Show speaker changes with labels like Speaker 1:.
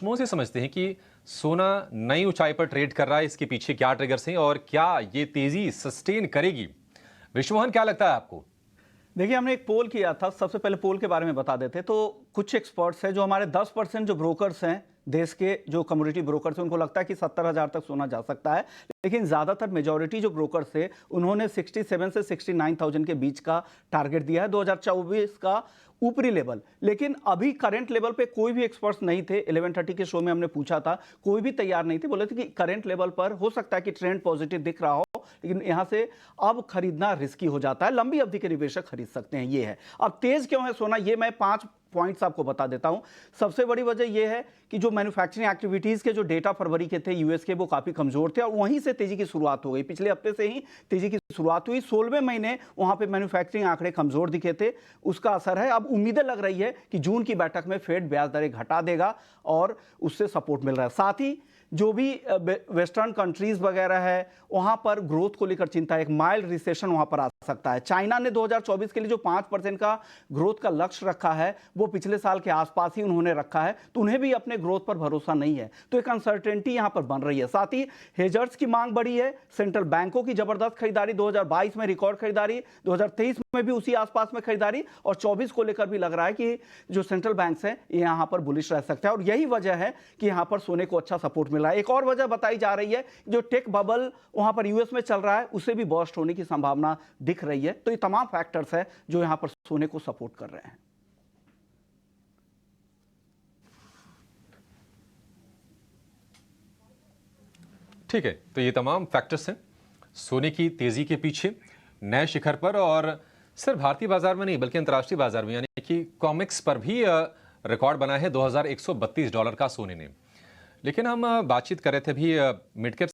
Speaker 1: मुंह से समझते हैं कि सोना नई ऊंचाई पर ट्रेड कर रहा है, इसके पीछे क्या ट्रिगर्स हैं और क्या ये तेजी सस्टेन करेगी? विश्वमोहन, क्या लगता है आपको?
Speaker 2: देखिए, हमने एक पोल किया था। सबसे पहले पोल के बारे में बता देते तो कुछ एक्सपर्ट्स हैं जो हमारे 10% जो ब्रोकर्स हैं देश के, जो कमोडिटी ब्रोकर्स हैं, उनको लगता है कि 70,000 तक सोना जा सकता है। लेकिन ज़्यादातर मेजॉरिटी जो ब्रोकर्स थे उन्होंने 67 से 69,000 के बीच का टारगेट दिया है 2024 का ऊपरी लेवल। लेकिन अभी करंट लेवल पे कोई भी एक्सपर्ट्स नहीं थे। 11:30 के शो में हमने पूछा था, कोई भी तैयार नहीं थे। बोले थे कि करंट लेवल पर हो सकता है कि ट्रेंड पॉजिटिव दिख रहा हो, लेकिन यहां से अब खरीदना रिस्की हो जाता है। लंबी अवधि के निवेशक खरीद सकते हैं, ये है। अब तेज क्यों है सोना, ये मैं 5 पॉइंट्स आपको बता देता हूं। सबसे बड़ी वजह यह है कि जो मैन्युफैक्चरिंग एक्टिविटीज के जो डेटा फरवरी के थे यूएस के, वो काफी कमजोर थे और वहीं से तेजी की शुरुआत हो गई। पिछले हफ्ते से ही तेजी की शुरुआत हुई। 16वें महीने वहां पे मैन्युफैक्चरिंग आंकड़े कमजोर दिखे थे, उसका असर है। अब उम्मीदें लग रही है कि जून की बैठक में फेड ब्याज दरें घटा देगा और उससे सपोर्ट मिल रहा है। साथ ही जो भी वेस्टर्न कंट्रीज वगैरह है, वहां पर ग्रोथ को लेकर चिंता है। एक माइल्ड रिसेशन वहां पर आ सकता है। चाइना ने 2024 के लिए जो 5% का ग्रोथ का लक्ष्य रखा है, वो पिछले साल के आसपास ही उन्होंने रखा है, तो उन्हें भी अपने ग्रोथ पर भरोसा नहीं है। तो एक अनसर्टेनिटी यहां पर बन रही है। साथ ही हेजर्स की मांग बढ़ी है। सेंट्रल बैंकों की जबरदस्त खरीदारी, 2022 में रिकॉर्ड खरीदारी, 2023 में भी उसी आसपास में खरीदारी, और 24 को लेकर भी लग रहा है कि जो सेंट्रल बैंक्स हैं ये यहां पर बुलिश रह सकता है। और यही वजह है कि यहां पर सोने को अच्छा सपोर्ट मिल रहा है। एक और वजह बताई जा रही है, जो टेक बबल वहां पर यूएस में चल रहा है, उसे भी बर्स्ट होने की संभावना दिख रही है। तो ये तमाम फैक्टर्स है जो यहां पर सोने को सपोर्ट कर रहे हैं।
Speaker 1: ठीक है, तो ये तमाम फैक्टर्स हैं सोने की तेजी के पीछे नए शिखर पर, और सिर्फ भारतीय बाजार में नहीं बल्कि अंतर्राष्ट्रीय बाजार में, यानी कि कॉमिक्स पर भी रिकॉर्ड बना है $2132 का सोने ने। लेकिन हम बातचीत कर रहे थे भी मिड कैप